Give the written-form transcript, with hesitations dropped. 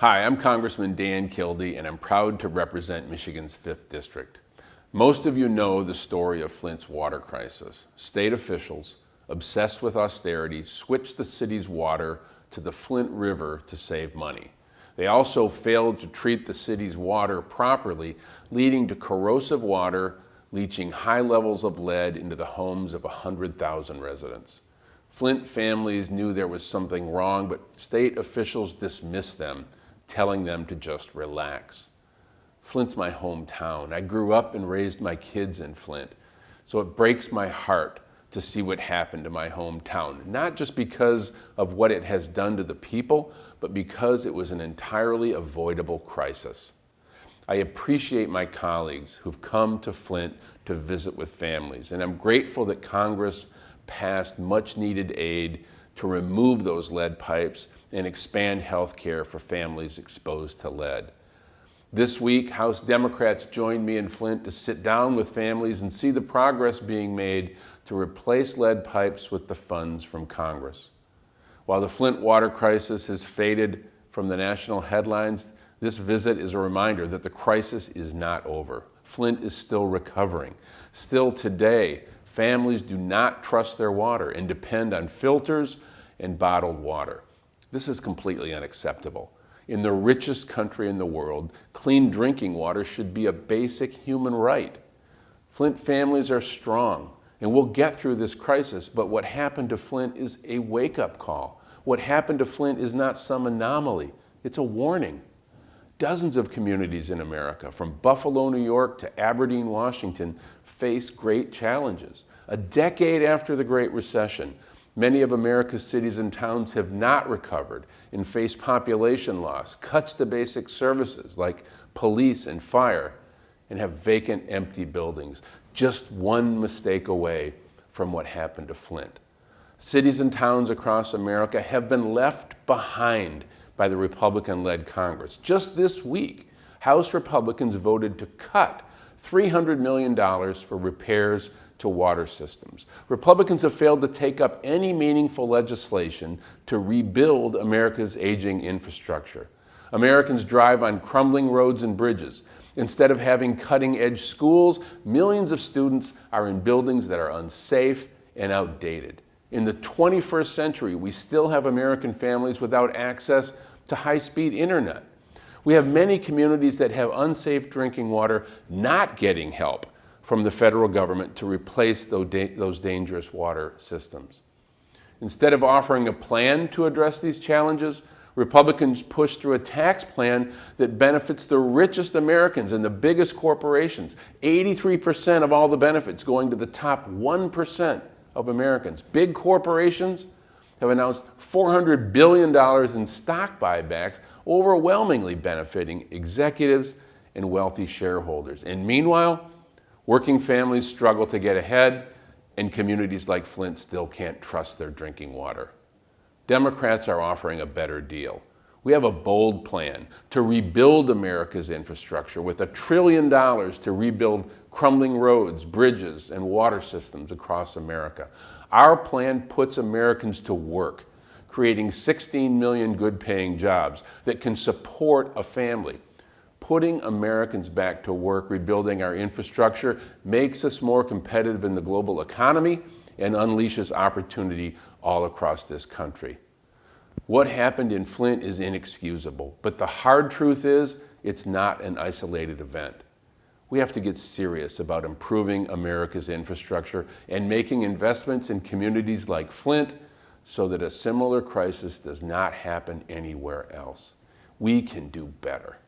Hi, I'm Congressman Dan Kildee, and I'm proud to represent Michigan's 5th District. Most of you know the story of Flint's water crisis. State officials, obsessed with austerity, switched the city's water to the Flint River to save money. They also failed to treat the city's water properly, leading to corrosive water leaching high levels of lead into the homes of 100,000 residents. Flint families knew there was something wrong, but state officials dismissed them, telling them to just relax. Flint's my hometown. I grew up and raised my kids in Flint, so it breaks my heart to see what happened to my hometown, not just because of what it has done to the people, but because it was an entirely avoidable crisis. I appreciate my colleagues who've come to Flint to visit with families, and I'm grateful that Congress passed much-needed aid to remove those lead pipes and expand health care for families exposed to lead. This week, House Democrats joined me in Flint to sit down with families and see the progress being made to replace lead pipes with the funds from Congress. While the Flint water crisis has faded from the national headlines, this visit is a reminder that the crisis is not over. Flint is still recovering. Still today, families do not trust their water and depend on filters and bottled water. This is completely unacceptable. In the richest country in the world, clean drinking water should be a basic human right. Flint families are strong, and we'll get through this crisis, but what happened to Flint is a wake-up call. What happened to Flint is not some anomaly. It's a warning. Dozens of communities in America, from Buffalo, New York to Aberdeen, Washington, face great challenges. A decade after the Great Recession, many of America's cities and towns have not recovered and face population loss, cuts to basic services like police and fire, and have vacant, empty buildings, just one mistake away from what happened to Flint. Cities and towns across America have been left behind by the Republican-led Congress. Just this week, House Republicans voted to cut $300 million for repairs to water systems. Republicans have failed to take up any meaningful legislation to rebuild America's aging infrastructure. Americans drive on crumbling roads and bridges. Instead of having cutting-edge schools, millions of students are in buildings that are unsafe and outdated. In the 21st century, we still have American families without access to high-speed internet. We have many communities that have unsafe drinking water not getting help from the federal government to replace those dangerous water systems. Instead of offering a plan to address these challenges, Republicans push through a tax plan that benefits the richest Americans and the biggest corporations. 83% of all the benefits going to the top 1% of Americans. Big corporations have announced $400 billion in stock buybacks, overwhelmingly benefiting executives and wealthy shareholders. And meanwhile, working families struggle to get ahead, and communities like Flint still can't trust their drinking water. Democrats are offering a better deal. We have a bold plan to rebuild America's infrastructure with $1 trillion to rebuild crumbling roads, bridges, and water systems across America. Our plan puts Americans to work, creating 16 million good-paying jobs that can support a family. Putting Americans back to work, rebuilding our infrastructure, makes us more competitive in the global economy and unleashes opportunity all across this country. What happened in Flint is inexcusable, but the hard truth is it's not an isolated event. We have to get serious about improving America's infrastructure and making investments in communities like Flint so that a similar crisis does not happen anywhere else. We can do better.